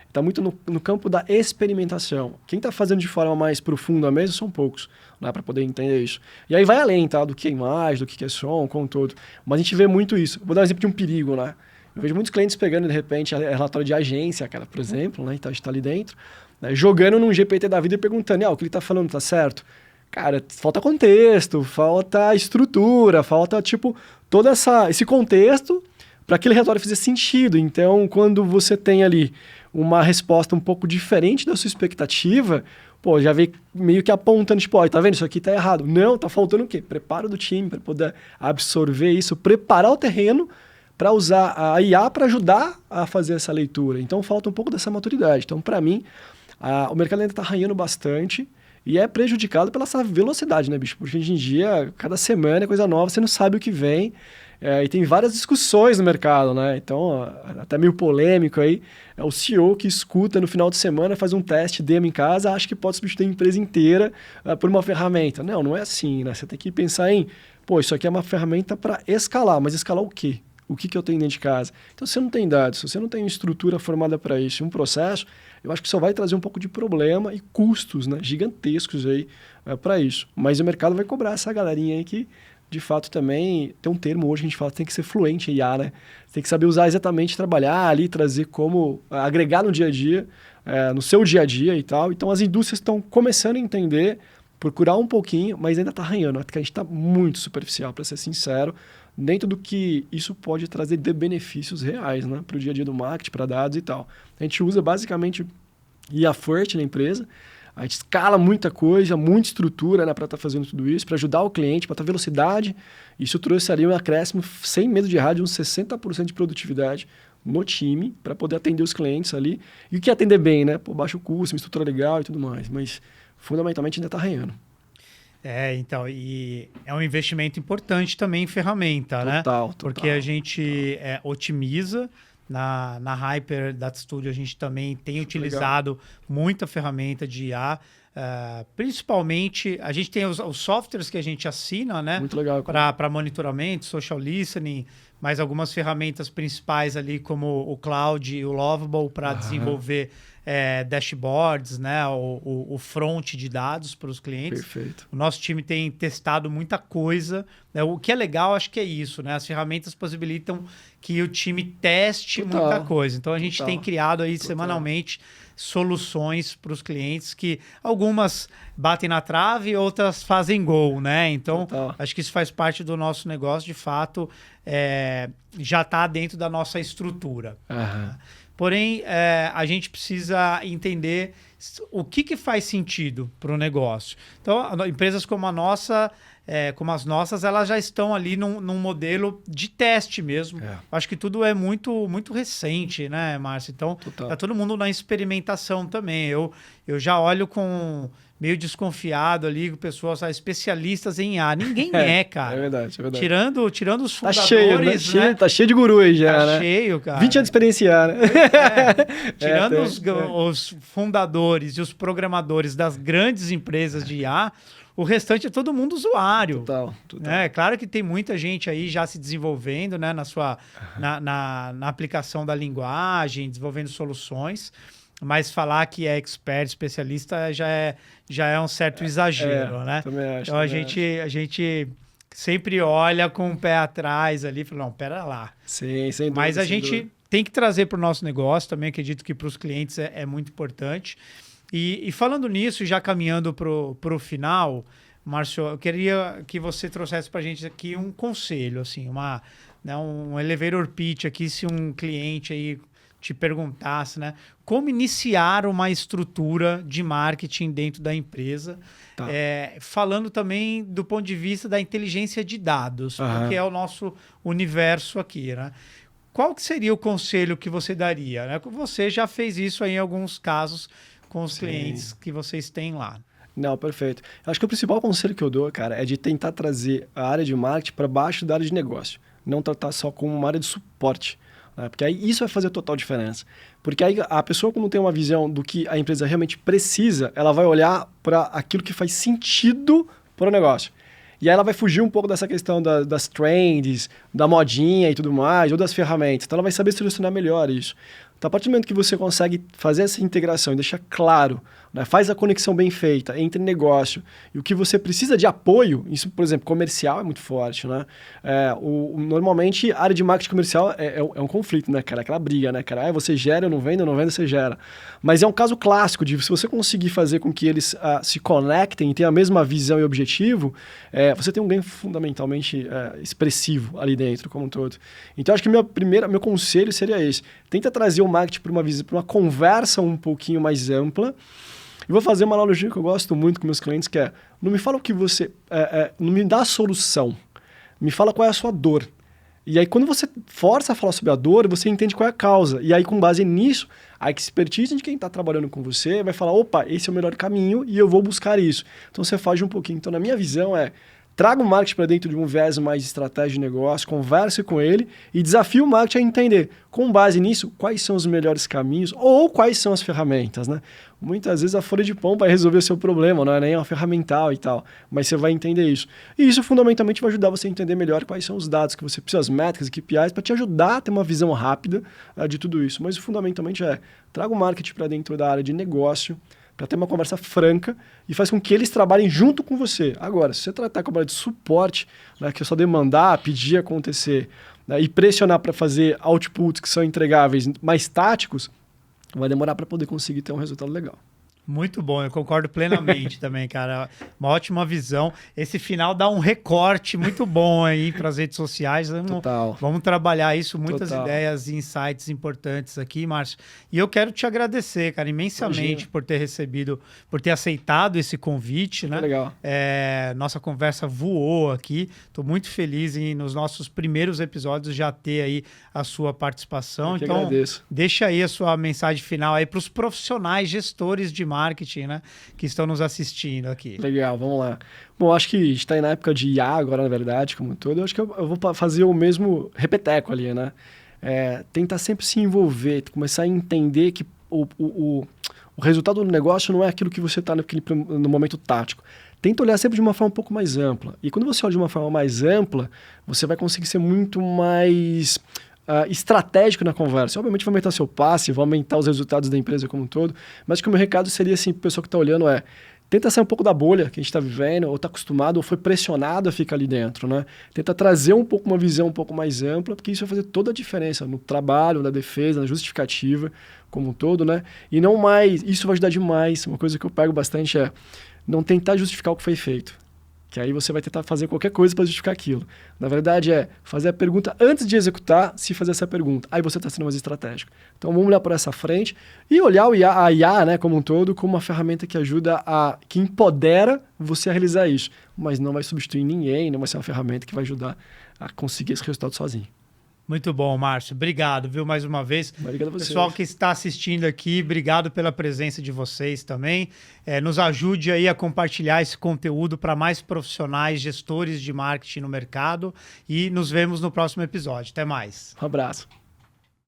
Está muito no campo da experimentação. Quem está fazendo de forma mais profunda mesmo são poucos, né, para poder entender isso. E aí vai além, tá? Do que é imagem, do que é som, como todo. Mas a gente vê muito isso. Vou dar um exemplo de um perigo, né? Eu vejo muitos clientes pegando, de repente, relatório de agência, cara, por exemplo, né? Então a gente está ali dentro, né, jogando num GPT da vida e perguntando, o que ele está falando está certo? Cara, falta contexto, falta estrutura, falta, tipo, todo esse contexto para aquele relatório fazer sentido. Então, quando você tem ali uma resposta um pouco diferente da sua expectativa, pô, já vem meio que apontando, tipo, tá vendo? Isso aqui tá errado. Não, tá faltando o quê? Preparo do time para poder absorver isso, preparar o terreno para usar a IA para ajudar a fazer essa leitura. Então, falta um pouco dessa maturidade. Então, para mim, o mercado ainda está arranhando bastante e é prejudicado pela essa velocidade, né, bicho? Porque hoje em dia, cada semana é coisa nova, você não sabe o que vem. E tem várias discussões no mercado, né? Então, até meio polêmico aí, é o CEO que escuta no final de semana, faz um teste, demo em casa, acha que pode substituir a empresa inteira por uma ferramenta. Não, não é assim, né? Você tem que pensar em, pô, isso aqui é uma ferramenta para escalar, mas escalar o quê? O que eu tenho dentro de casa? Então, se você não tem dados, se você não tem estrutura formada para isso, um processo, eu acho que só vai trazer um pouco de problema e custos, né, gigantescos aí para isso. Mas o mercado vai cobrar essa galerinha aí que, de fato, também tem um termo hoje que a gente fala, tem que ser fluente em IA, né? Tem que saber usar exatamente, trabalhar ali, trazer como, agregar no dia a dia, no seu dia a dia e tal. Então, as indústrias estão começando a entender, procurar um pouquinho, mas ainda está arranhando. Acho que a gente está muito superficial, para ser sincero, dentro do que isso pode trazer de benefícios reais, né? Para o dia a dia do marketing, para dados e tal. A gente usa basicamente IA First na empresa. A gente escala muita coisa, muita estrutura, né, para estar fazendo tudo isso, para ajudar o cliente, para ter velocidade. Isso trouxe ali um acréscimo, sem medo de errar, de uns 60% de produtividade no time, para poder atender os clientes ali. E o que atender bem, né? Pô, baixo custo, uma estrutura legal e tudo mais. Mas, fundamentalmente, ainda está arranhando. Então, e é um investimento importante também em ferramenta, né? Total. Porque a gente otimiza. Na Hyper Data Studio a gente também tem utilizado muita ferramenta de IA, principalmente a gente tem os softwares que a gente assina, né? Muito legal. Para monitoramento, social listening, mais algumas ferramentas principais ali como o Cloud e o Lovable para desenvolver dashboards, né? O front de dados para os clientes. Perfeito. O nosso time tem testado muita coisa, né? O que é legal, acho que é isso, né? As ferramentas possibilitam que o time teste muita coisa. Então, a gente tem criado aí semanalmente soluções para os clientes que algumas batem na trave e outras fazem gol, né? Então, acho que isso faz parte do nosso negócio, de fato, já está dentro da nossa estrutura. Porém, a gente precisa entender o que faz sentido para o negócio. Então, empresas como a nossa, como as nossas, elas já estão ali num modelo de teste mesmo. Acho que tudo é muito, muito recente, né, Márcio? Então, tá todo mundo na experimentação também. Eu já olho com meio desconfiado ali, com pessoas especialistas em IA. Ninguém cara. É verdade. Tirando os fundadores, tá cheio de guru aí já, né? Tá cheio, cara. 20 anos de experiência, né? Tirando os fundadores e os programadores das grandes empresas de IA, o restante é todo mundo usuário. Total. Claro que tem muita gente aí já se desenvolvendo, né, na aplicação da linguagem, desenvolvendo soluções. mas falar que é expert, especialista, já é um certo exagero, né? Também acho. Então a gente sempre olha com o pé atrás ali e fala, não, pera lá. Sim, sem dúvida. Mas a gente tem que trazer para o nosso negócio, também acredito que para os clientes é muito importante. E falando nisso, já caminhando para o final, Márcio, eu queria que você trouxesse para a gente aqui um conselho, assim, um elevator pitch aqui, se um cliente aí te perguntasse, né, como iniciar uma estrutura de marketing dentro da empresa, Tá. falando também do ponto de vista da inteligência de dados, porque é o nosso universo aqui, né? Qual que seria o conselho que você daria, né? Você já fez isso aí em alguns casos com os clientes que vocês têm lá. Não, perfeito. Acho que o principal conselho que eu dou, cara, é de tentar trazer a área de marketing para baixo da área de negócio. Não tratar só como uma área de suporte. Né? Porque aí isso vai fazer total diferença. Porque aí a pessoa, quando tem uma visão do que a empresa realmente precisa, ela vai olhar para aquilo que faz sentido para o negócio. E aí ela vai fugir um pouco dessa questão das trends, da modinha e tudo mais, ou das ferramentas. Então ela vai saber selecionar melhor isso. Então, a partir do momento que você consegue fazer essa integração e deixar claro, né, faz a conexão bem feita entre negócio e o que você precisa de apoio, isso, por exemplo, comercial é muito forte, né? Normalmente, a área de marketing comercial é um conflito, né, cara? Aquela briga, né, cara? Você gera, eu não vendo, você gera. Mas é um caso clássico de se você conseguir fazer com que eles se conectem e tenham a mesma visão e objetivo, você tem um ganho fundamentalmente expressivo ali dentro, como um todo. Então, acho que meu conselho seria esse. Tenta trazer o marketing para uma conversa um pouquinho mais ampla. E vou fazer uma analogia que eu gosto muito com meus clientes, que é, não me fala o que você... não me dá a solução, me fala qual é a sua dor. E aí, quando você força a falar sobre a dor, você entende qual é a causa. E aí, com base nisso, a expertise de quem está trabalhando com você vai falar, opa, esse é o melhor caminho e eu vou buscar isso. Então, você foge um pouquinho. Então, na minha visão, traga o marketing para dentro de um viés mais de estratégia de negócio, converse com ele e desafie o marketing a entender, com base nisso, quais são os melhores caminhos ou quais são as ferramentas, né? Muitas vezes a folha de pão vai resolver o seu problema, não é nem uma ferramental e tal, mas você vai entender isso. E isso fundamentalmente vai ajudar você a entender melhor quais são os dados que você precisa, as métricas, KPIs, para te ajudar a ter uma visão rápida de tudo isso. Mas fundamentalmente traga o marketing para dentro da área de negócio, para ter uma conversa franca e faz com que eles trabalhem junto com você. Agora, se você tratar com a área de suporte, né, que é só demandar, pedir acontecer, né, e pressionar para fazer outputs que são entregáveis mais táticos, vai demorar para poder conseguir ter um resultado legal. Muito bom, eu concordo plenamente também, cara. Uma ótima visão. Esse final dá um recorte muito bom aí para as redes sociais. Vamos trabalhar isso, muitas ideias e insights importantes aqui, Márcio. E eu quero te agradecer, cara, imensamente por ter aceitado esse convite, né? Legal. Nossa conversa voou aqui. Estou muito feliz em, nos nossos primeiros episódios, já ter aí a sua participação. Então, agradeço. Deixa aí a sua mensagem final aí para os profissionais, gestores de marketing, né, que estão nos assistindo aqui. Legal, vamos lá. Bom, acho que a gente está aí na época de IA agora, na verdade, como todo. Eu acho que eu vou fazer o mesmo repeteco ali, né? Tentar sempre se envolver, começar a entender que o resultado do negócio não é aquilo que você está no momento tático. Tenta olhar sempre de uma forma um pouco mais ampla. E quando você olha de uma forma mais ampla, você vai conseguir ser muito mais estratégico na conversa. Obviamente vai aumentar seu passe, vai aumentar os resultados da empresa como um todo, mas que o meu recado seria assim, para o pessoal que está olhando tenta sair um pouco da bolha que a gente está vivendo, ou está acostumado, ou foi pressionado a ficar ali dentro, né? Tenta trazer uma visão um pouco mais ampla, porque isso vai fazer toda a diferença no trabalho, na defesa, na justificativa, como um todo, né? E não mais, isso vai ajudar demais. Uma coisa que eu pego bastante não tentar justificar o que foi feito. Que aí você vai tentar fazer qualquer coisa para justificar aquilo. Na verdade, fazer a pergunta antes de executar, se fazer essa pergunta. Aí você está sendo mais estratégico. Então, vamos olhar por essa frente e olhar a IA, né, como um todo, como uma ferramenta que ajuda que empodera você a realizar isso. Mas não vai substituir ninguém, não vai ser uma ferramenta que vai ajudar a conseguir esse resultado sozinho. Muito bom, Márcio. Obrigado, viu, mais uma vez. Obrigado a você. Pessoal que está assistindo aqui, obrigado pela presença de vocês também. Nos ajude aí a compartilhar esse conteúdo para mais profissionais, gestores de marketing no mercado. E nos vemos no próximo episódio. Até mais. Um abraço.